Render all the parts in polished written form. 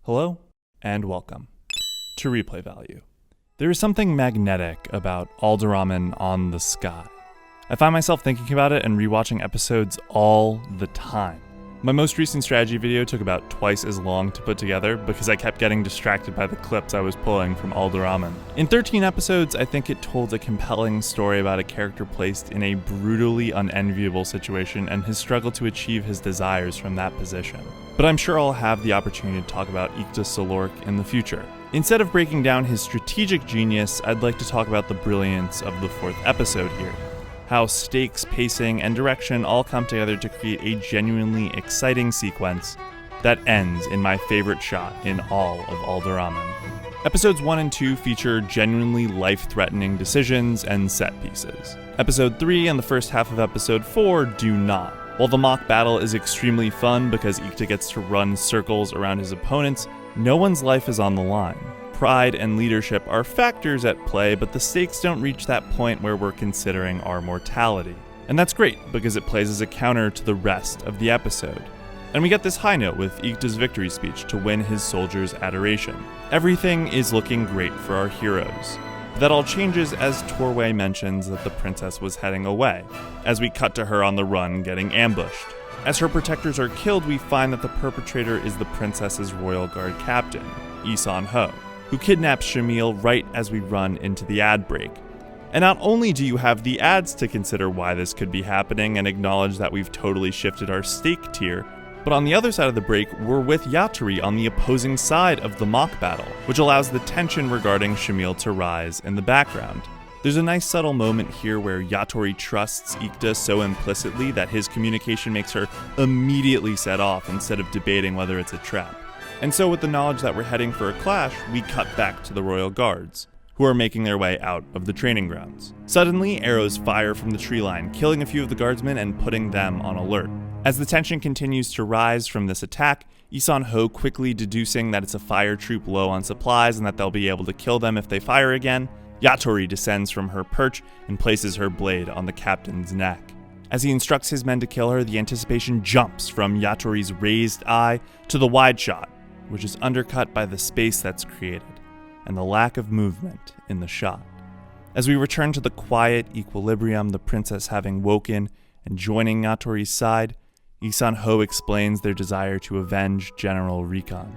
Hello, and welcome to Replay Value. There is something magnetic about Alderamin on the sky. I find myself thinking about it and rewatching episodes all the time. My most recent strategy video took about twice as long to put together because I kept getting distracted by the clips I was pulling from Alderamin. In 13 episodes, I think it told a compelling story about a character placed in a brutally unenviable situation and his struggle to achieve his desires from that position. But I'm sure I'll have the opportunity to talk about Ikta Solork in the future. Instead of breaking down his strategic genius, I'd like to talk about the brilliance of the 4th episode here. How stakes, pacing, and direction all come together to create a genuinely exciting sequence that ends in my favorite shot in all of Alderamin. Episodes 1 and 2 feature genuinely life-threatening decisions and set pieces. Episode 3 and the first half of Episode 4 do not. While the mock battle is extremely fun because Ikta gets to run circles around his opponents, no one's life is on the line. Pride and leadership are factors at play, but the stakes don't reach that point where we're considering our mortality. And that's great, because it plays as a counter to the rest of the episode. And we get this high note with Ikta's victory speech to win his soldiers' adoration. Everything is looking great for our heroes. That all changes as Torway mentions that the princess was heading away, as we cut to her on the run getting ambushed. As her protectors are killed, we find that the perpetrator is the princess's royal guard captain, Isan-ho, who kidnaps Shamil right as we run into the ad break. And not only do you have the ads to consider why this could be happening and acknowledge that we've totally shifted our stake tier, but on the other side of the break, we're with Yatori on the opposing side of the mock battle, which allows the tension regarding Shamil to rise in the background. There's a nice subtle moment here where Yatori trusts Ikta so implicitly that his communication makes her immediately set off instead of debating whether it's a trap. And so with the knowledge that we're heading for a clash, we cut back to the royal guards, who are making their way out of the training grounds. Suddenly, arrows fire from the tree line, killing a few of the guardsmen and putting them on alert. As the tension continues to rise from this attack, Isan-ho quickly deducing that it's a fire troop low on supplies and that they'll be able to kill them if they fire again, Yatori descends from her perch and places her blade on the captain's neck. As he instructs his men to kill her, the anticipation jumps from Yatori's raised eye to the wide shot, which is undercut by the space that's created, and the lack of movement in the shot. As we return to the quiet equilibrium, the princess having woken and joining Yatori's side, Isan-ho explains their desire to avenge General Rikon.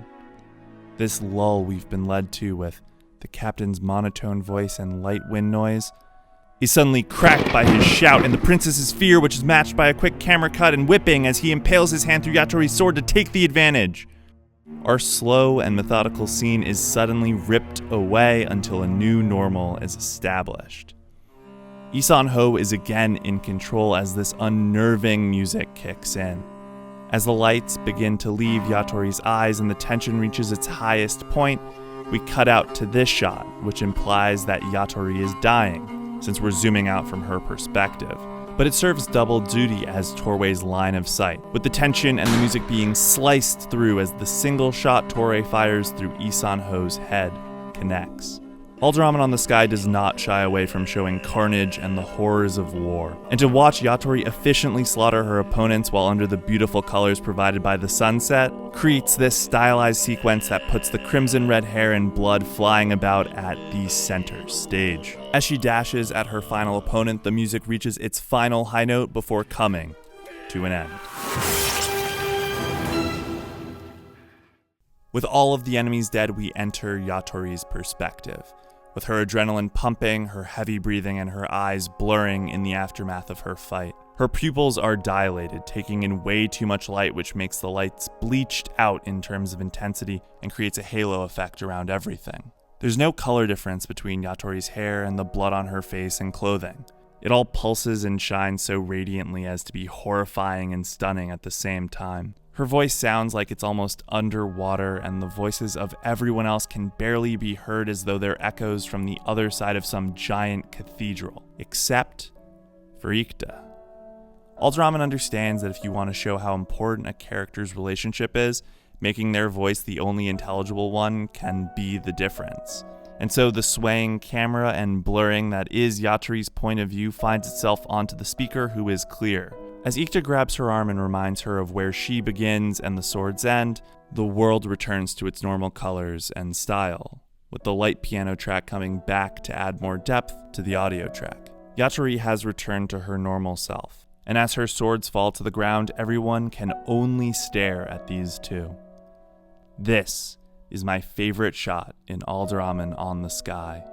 This lull we've been led to with the captain's monotone voice and light wind noise is suddenly cracked by his shout and the princess's fear, which is matched by a quick camera cut and whipping as he impales his hand through Yatori's sword to take the advantage. Our slow and methodical scene is suddenly ripped away until a new normal is established. Isan-ho is again in control as this unnerving music kicks in. As the lights begin to leave Yatori's eyes and the tension reaches its highest point, we cut out to this shot, which implies that Yatori is dying, since we're zooming out from her perspective. But it serves double duty as Torway's line of sight, with the tension and the music being sliced through as the single shot Torway fires through Isan-ho's head connects. Alderamin on the Sky does not shy away from showing carnage and the horrors of war, and to watch Yatori efficiently slaughter her opponents while under the beautiful colors provided by the sunset creates this stylized sequence that puts the crimson red hair and blood flying about at the center stage. As she dashes at her final opponent, the music reaches its final high note before coming to an end. With all of the enemies dead, we enter Yatori's perspective, with her adrenaline pumping, her heavy breathing, and her eyes blurring in the aftermath of her fight. Her pupils are dilated, taking in way too much light, which makes the lights bleached out in terms of intensity and creates a halo effect around everything. There's no color difference between Yatori's hair and the blood on her face and clothing. It all pulses and shines so radiantly as to be horrifying and stunning at the same time. Her voice sounds like it's almost underwater, and the voices of everyone else can barely be heard as though they're echoes from the other side of some giant cathedral, except for Ikta. Alderamin understands that if you want to show how important a character's relationship is, making their voice the only intelligible one can be the difference. And so the swaying camera and blurring that is Yatori's point of view finds itself onto the speaker, who is clear. As Ikta grabs her arm and reminds her of where she begins and the sword's end, the world returns to its normal colors and style, with the light piano track coming back to add more depth to the audio track. Yatori has returned to her normal self, and as her swords fall to the ground, everyone can only stare at these two. This is my favorite shot in Alderamin on the Sky.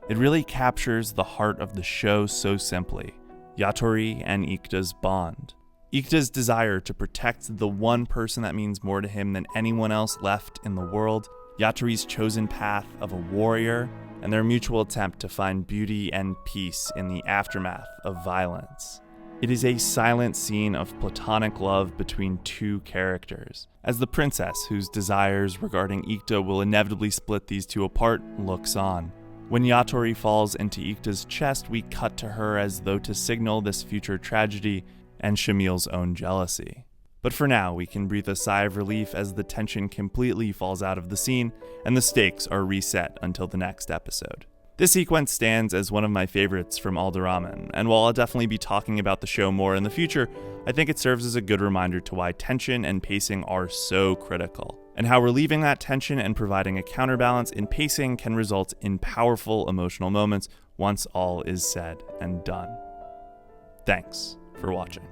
It really captures the heart of the show so simply, Yatori and Ikta's bond. Ikta's desire to protect the one person that means more to him than anyone else left in the world, Yatori's chosen path of a warrior, and their mutual attempt to find beauty and peace in the aftermath of violence. It is a silent scene of platonic love between two characters, as the princess, whose desires regarding Ikta will inevitably split these two apart, looks on. When Yatori falls into Ikta's chest, we cut to her as though to signal this future tragedy and Shamil's own jealousy. But for now, we can breathe a sigh of relief as the tension completely falls out of the scene and the stakes are reset until the next episode. This sequence stands as one of my favorites from Alderamin, and while I'll definitely be talking about the show more in the future, I think it serves as a good reminder to why tension and pacing are so critical, and how relieving that tension and providing a counterbalance in pacing can result in powerful emotional moments once all is said and done. Thanks for watching.